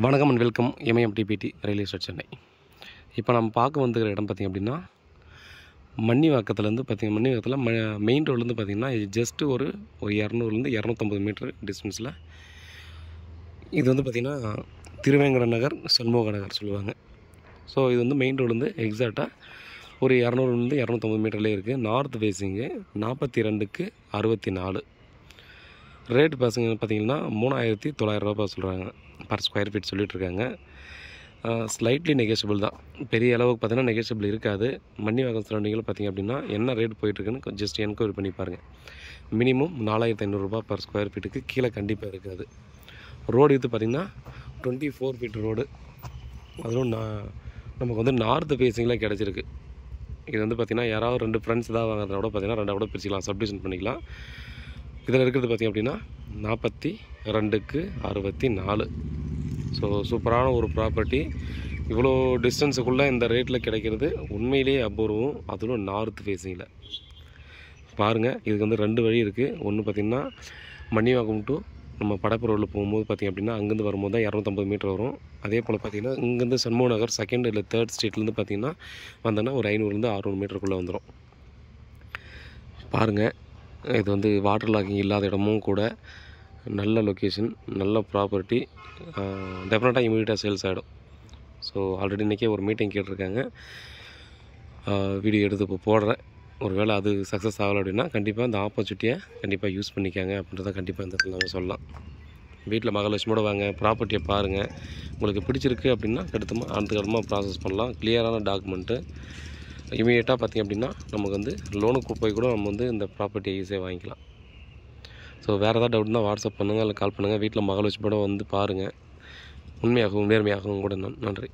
வணக்கம் and welcome எம்ஐஎம்டிபிடி real estate Chennai. இப்போ நம்ம பார்க்க வந்துக்கிற இடம் பார்த்திங்க அப்படின்னா மன்னிவாக்கத்துலேருந்து மன்னிவாக்கத்தில் மெயின் ரோட்லேருந்து பார்த்திங்கன்னா ஜஸ்ட்டு ஒரு 200லேருந்து 250 மீட்டர் டிஸ்டன்ஸில் இது வந்து பார்த்திங்கன்னா திருவேங்கட நகர், சண்முக நகர் சொல்லுவாங்க. ஸோ இது வந்து மெயின் ரோட்லேருந்து எக்ஸாக்டாக ஒரு 200லேருந்து 250 மீட்டர்லேயே இருக்குது. North facing 42க்கு 64. ரேட் பசங்க பார்த்திங்கன்னா 3900 ரூபா சொல்கிறாங்க பர் ஸ்கொயர் ஃபீட் சொல்லிகிட்ருக்காங்க. ஸ்லைட்லி நெகோஷியபிள் தான், பெரிய அளவுக்கு பார்த்தீங்கன்னா நெகோஷியபிள் இருக்காது. மன்னிவாக்கம் சரௌண்டிங்கில் பார்த்திங்க அப்படின்னா என்ன ரேட் போயிட்டுருக்குன்னு ஜஸ்ட் என்கொயரி பண்ணி பாருங்கள். மினிமம் 4500 ரூபா பர் ஸ்கொயர் ஃபீட்டுக்கு கீழே கண்டிப்பாக இருக்காது. ரோடு இது பார்த்திங்கன்னா 24 ஃபீட் ரோடு, அதுவும் நமக்கு வந்து நார்த் ஃபேஸிங்கில் கிடச்சிருக்கு. இது வந்து பார்த்திங்கன்னா யாராவது 2 ஃப்ரெண்ட்ஸ் தான் வாங்குறத விட பார்த்திங்கன்னா 2 கூட பிரிச்சிக்கலாம், சப்டிவிஷன் பண்ணிக்கலாம். இதில் இருக்கிறது பார்த்திங்க அப்படின்னா 42க்கு 64. ஸோ சூப்பரான ஒரு ப்ராப்பர்ட்டி. இவ்வளோ டிஸ்டன்ஸுக்குள்ளே இந்த ரேட்டில் கிடைக்கிறது உண்மையிலேயே அபூர்வம், அதுவும் நார்த் ஃபேஸிங்கில். பாருங்கள், இதுக்கு வந்து 2 வழி இருக்குது. ஒன்று பார்த்திங்கன்னா மன்னிவாக்கம் டு நம்ம படப்பு ரோடில் போகும்போது பார்த்திங்க அப்படின்னா அங்கேருந்து வரும்போது தான் 250 மீட்டர் வரும். அதே போல் பார்த்திங்கன்னா இங்கேருந்து சண்முக நகர் 2nd இல்லை 3rd ஸ்ட்ரீட்லேருந்து பார்த்திங்கன்னா வந்தோன்னா ஒரு 500லேருந்து 600 மீட்டருக்குள்ளே வந்துடும். பாருங்கள், இது வந்து வாட்டர் லாக்கிங் இல்லாத இடமும் கூட, நல்ல லொக்கேஷன், நல்ல ப்ராப்பர்ட்டி. டெஃபினட்டாக இமீடியட்டாக சேல்ஸ் ஆகிடும். ஸோ ஆல்ரெடி இன்றைக்கே ஒரு மீட்டிங் கேட்டிருக்காங்க, வீடியோ எடுத்து இப்போ போடுறேன். ஒரு வேளை அது சக்ஸஸ் ஆகலை அப்படின்னா கண்டிப்பாக இந்த ஆப்பர்ச்சுனிட்டியை கண்டிப்பாக யூஸ் பண்ணிக்காங்க அப்படின்றத கண்டிப்பாக இந்த இடத்துல நம்ம சொல்லலாம். வீட்டில் மகாலட்சுமியோட வாங்க, ப்ராப்பர்ட்டியை பாருங்கள். உங்களுக்கு பிடிச்சிருக்கு அப்படின்னா அடுத்தக்கடுமா ப்ராசஸ் பண்ணலாம். கிளியரான டாக்குமெண்ட்டு. இமீடியட்டாக பார்த்திங்க அப்படின்னா நமக்கு வந்து லோனுக்கு போய் கூட நம்ம வந்து இந்த ப்ராப்பர்ட்டியை ஈஸியாக வாங்கிக்கலாம். ஸோ வேறு ஏதாவது டவுட்னா வாட்ஸ்அப் பண்ணுங்கள், இல்லை கால் பண்ணுங்கள். வீட்டில் மகாலட்சுமியோட வந்து பாருங்கள். உண்மையாகவும் நேர்மையாகவும் கூட நன்றி.